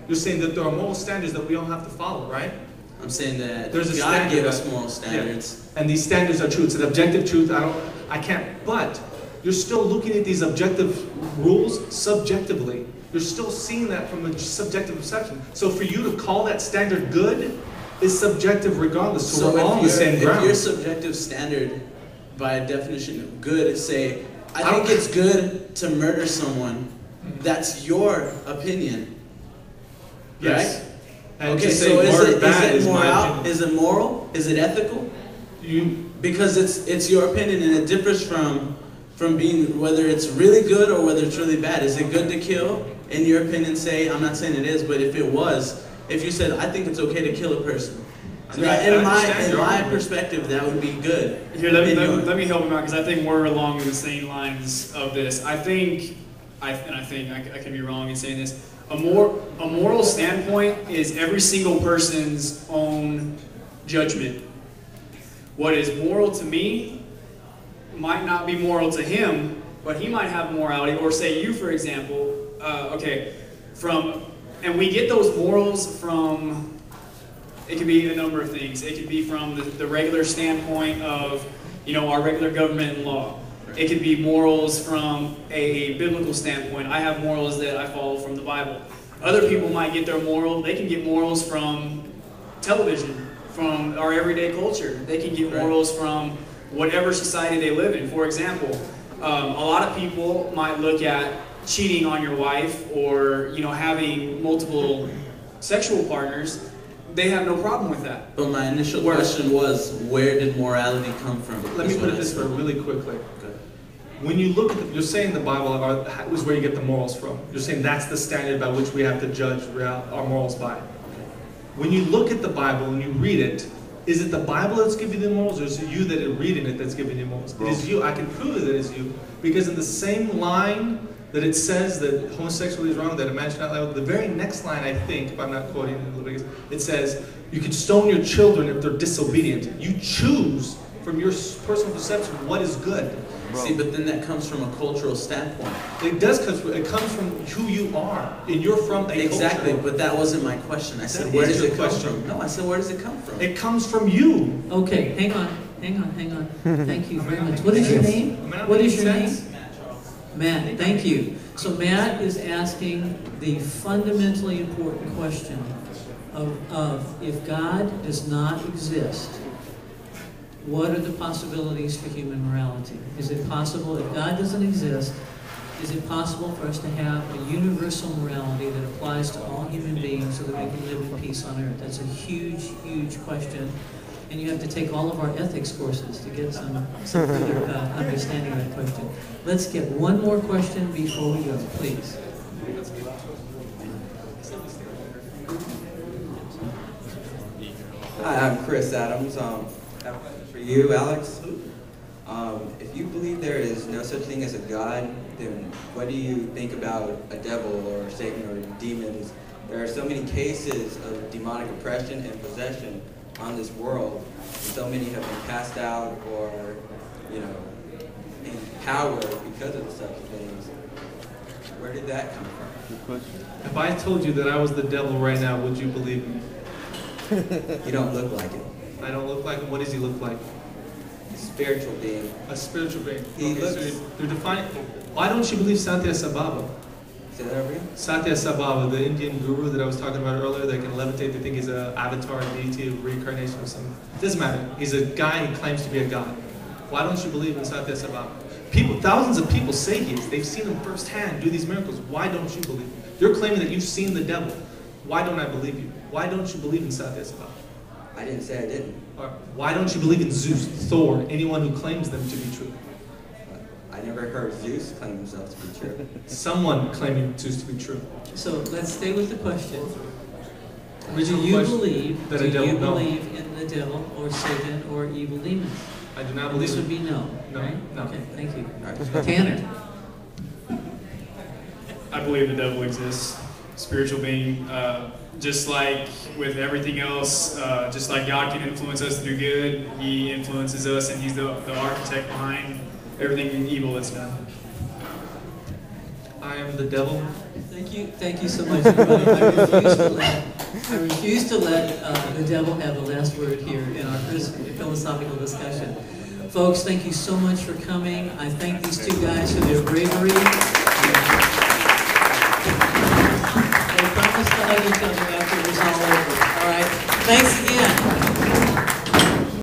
You're saying that there are moral standards that we all have to follow, right? I'm saying that there's a God gave us moral standards. Yeah. And these standards are true. It's an objective truth. I can't, but you're still looking at these objective rules subjectively. You're still seeing that from a subjective perception. So for you to call that standard good is subjective regardless. So we're all on the same ground. If your subjective standard, by definition of good, is say, I think it's good to murder someone, that's your opinion. Yes. Right? And okay, so is it moral? Is it ethical? Because it's your opinion, and it differs from being whether it's really good or whether it's really bad. Is it good to kill? In your opinion, say, I'm not saying it is, but if it was, if you said, I think it's okay to kill a person, in my perspective, that would be good. Here, let me help him out, because I think we're along the same lines of this. I think I can be wrong in saying this. A moral standpoint is every single person's own judgment. What is moral to me might not be moral to him, but he might have morality. Or say you, for example, and we get those morals from, it could be a number of things. It could be from the regular standpoint of, our regular government and law. It could be morals from a biblical standpoint. I have morals that I follow from the Bible. Other people might get their they can get morals from television, from our everyday culture. They can get morals from whatever society they live in. For example, a lot of people might look at cheating on your wife or having multiple sexual partners. They have no problem with that. But my initial question was, where did morality come from? Let me put it this way really quickly. When you look at you're saying the Bible is where you get the morals from. You're saying that's the standard by which we have to judge our morals by. When you look at the Bible and you read it, is it the Bible that's giving you the morals, or is it you that are reading it that's giving you morals? It is you. I can prove that it is you, because in the same line that it says that homosexuality is wrong, that a man should not lie, the very next line, I think, if I'm not quoting in Leviticus, it says, you can stone your children if they're disobedient. You choose from your personal perception what is good. See, but then that comes from a cultural standpoint. It does comes from who you are, and you're from a exactly, culture. But that wasn't my question. I said, where does it come from? No, I said, where does it come from? It comes from you. Okay, hang on. Thank you very much. What is your name? What is your name? Matt, thank you. So Matt is asking the fundamentally important question of if God does not exist, what are the possibilities for human morality? Is it possible, if God doesn't exist, is it possible for us to have a universal morality that applies to all human beings so that we can live in peace on earth? That's a huge, huge question. And you have to take all of our ethics courses to get some further understanding of that question. Let's get one more question before we go, please. Hi, I'm Chris Adams. For you, Alex, if you believe there is no such thing as a God, then what do you think about a devil or Satan or demons? There are so many cases of demonic oppression and possession on this world, and so many have been cast out or, in power because of such things. Where did that come from? Good question. If I told you that I was the devil right now, would you believe me? You don't look like it. I don't look like him. What does he look like? A spiritual being. A spiritual being. He looks. So you're defining. Why don't you believe Satya Sabhava? Say that over again? Satya Sabhava, the Indian guru that I was talking about earlier, that can levitate. They think he's an avatar, a deity, of reincarnation or something. It doesn't matter. He's a guy who claims to be a god. Why don't you believe in Satya Sabhava? Thousands of people say he is. They've seen him firsthand do these miracles. Why don't you believe him? You're claiming that you've seen the devil. Why don't I believe you? Why don't you believe in Satya Sabhava? I didn't say I didn't. Why don't you believe in Zeus, Thor, anyone who claims them to be true? I never heard Zeus claim himself to be true. Someone claiming Zeus to be true. So let's stay with the question. Do Original you question believe that a devil? No. believe in the devil or Satan or evil demons? I do not believe. This would be no. No. Right? No. Okay, thank you. Tanner. I believe the devil exists. Spiritual being, just like with everything else, just like God can influence us to do good, He influences us, and He's the architect behind everything evil that's done. I I am the devil? Thank you so much, everybody. I refuse to let the devil have the last word here in our philosophical discussion. Folks, thank you so much for coming. I thank these two guys for their bravery. They promised to hug each other after it was all over. All right. Thanks again.